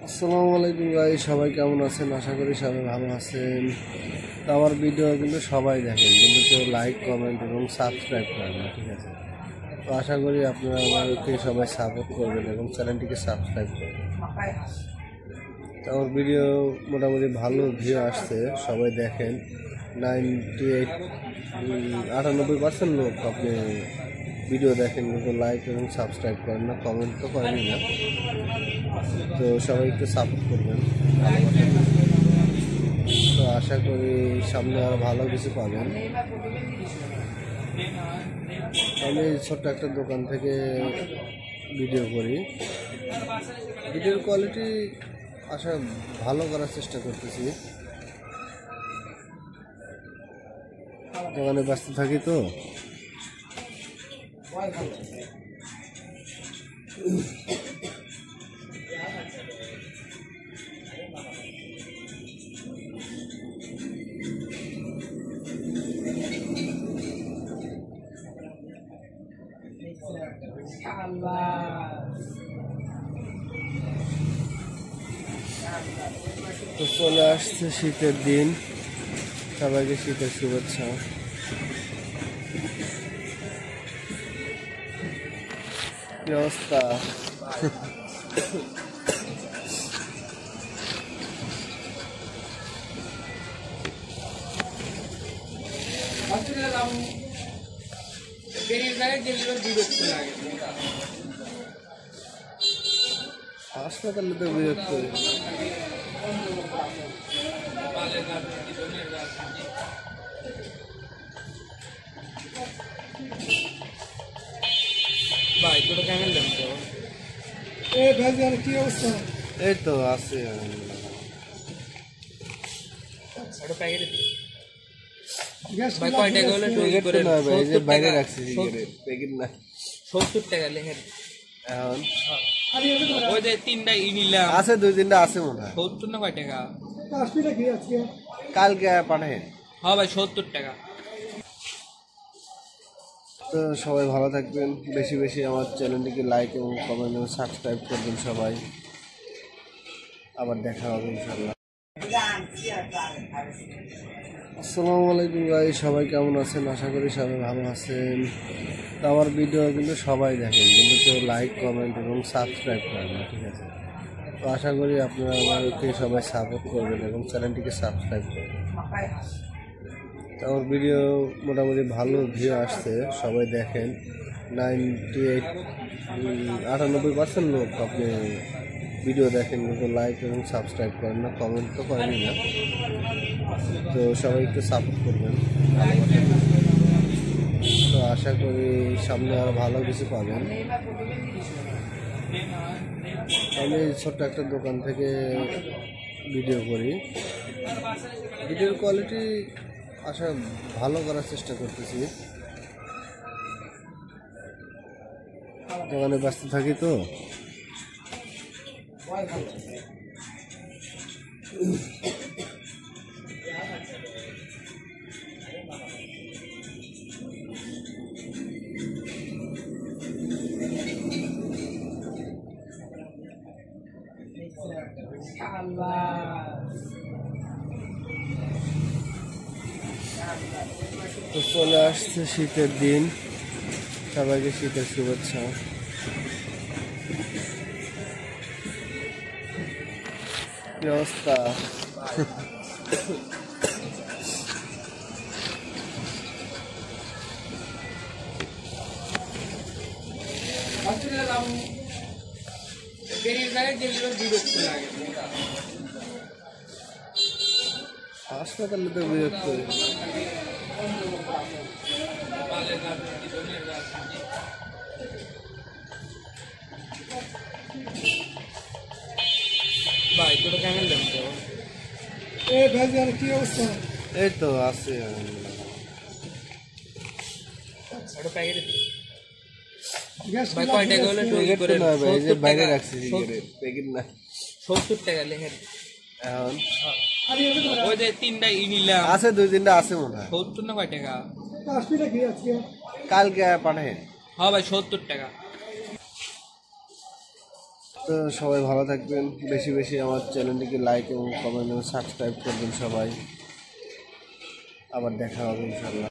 আসসালামু আলাইকুম ভাই, সবাই কেমন আছেন? আশা করি সবাই ভালো আছেন। তো আমার ভিডিও কিন্তু সবাই দেখেন, কিন্তু কেউ লাইক, কমেন্ট এবং সাবস্ক্রাইব করেন না, ঠিক আছে? তো আশা করি আপনারা আমাকে সবাই সাপোর্ট করবেন এবং চ্যানেলটিকে সাবস্ক্রাইব করবেন। তো আমার ভিডিও মোটামুটি ভালো ভিউ আসছে, সবাই দেখেন। 98% লোক আপনি ভিডিও দেখেন, কিন্তু লাইক এবং সাবস্ক্রাইব করেন না, কমেন্ট তো করেনই না। তো সবাই একটু সাপোর্ট করবেন, তো আশা করি সামনে আরো ভালো কিছু পাবেন। আমি ছোট্ট একটা দোকান থেকে ভিডিও করি, ভিডিওর কোয়ালিটি আশা ভালো করার চেষ্টা করতেছি। দোকানে ব্যস্ত থাকি তো। তো চলে আসছে শীতের দিন, সবাইকে শীতের শুভেচ্ছা। কি অবস্থা? হাসপাতালে তো বিরক্ত। এই তো আছে বাইরে রাখছি, 70 টাকা লেখেন। এখন ওই যে তিনটা নিলাম আছে, 2-3টা আছে মনে হয়। 70 না কয় টাকা? কালকে পাঠায়। হ্যাঁ ভাই 70 টাকা। তো সবাই ভালো থাকবেন, বেশি বেশি আমার চ্যানেলটিকে লাইক এবং কমেন্ট এবং সাবস্ক্রাইব করবেন সবাই। আবার দেখা হবে ইনশাল্লাহ। আসসালামু আলাইকুম ভাই, সবাই কেমন আছেন? আশা করি সবাই ভালো আছেন। তো আমার ভিডিও কিন্তু সবাই দেখেন, কিন্তু কেউ লাইক, কমেন্ট এবং সাবস্ক্রাইব করেন না, ঠিক আছে? তো আশা করি আপনারা আমাকে সবাই সাপোর্ট করবেন এবং চ্যানেলটিকে সাবস্ক্রাইব করবেন। তো আমার ভিডিও মোটামুটি ভালো ভিউ আসছে, সবাই দেখেন। 98% লোক আপনি ভিডিও দেখেন, কিন্তু লাইক এবং সাবস্ক্রাইব করেন না, কমেন্ট তো করেনই না। তো সবাই একটু সাপোর্ট করবেন, তো আশা করি সামনে আরো ভালো কিছু পাবেন। আমি ছোট্ট একটা দোকান থেকে ভিডিও করি, ভিডিওর কোয়ালিটি আশা ভালো করার চেষ্টা করতেছি। দোকানে ব্যস্ত থাকি তো। তো চলে আসছে শীতের দিন, সবাইকে শীতের শুভেচ্ছা। কি অবস্থা? হাসপাতালে তো বিরক্ত। ভাই তোরা কেমন লাগতো? কি অবস্থা? এই তো আছে। ভাই কয় টাকা হলে বাইরে রাখছি, 70 টাকা লেখেন। এখন ওই যে তিনটা নিলাম আছে, 2-3টা আছে মনে হয়। 70 না কয় টাকা? কালকে পাঠায়। হ্যাঁ ভাই 70 টাকা। তো সবাই ভালো থাকবেন, বেশি বেশি আমার চ্যানেলটিকে লাইক এবং কমেন্ট এবং সাবস্ক্রাইব করবেন সবাই। আবার দেখা হবে ইনশাল্লাহ।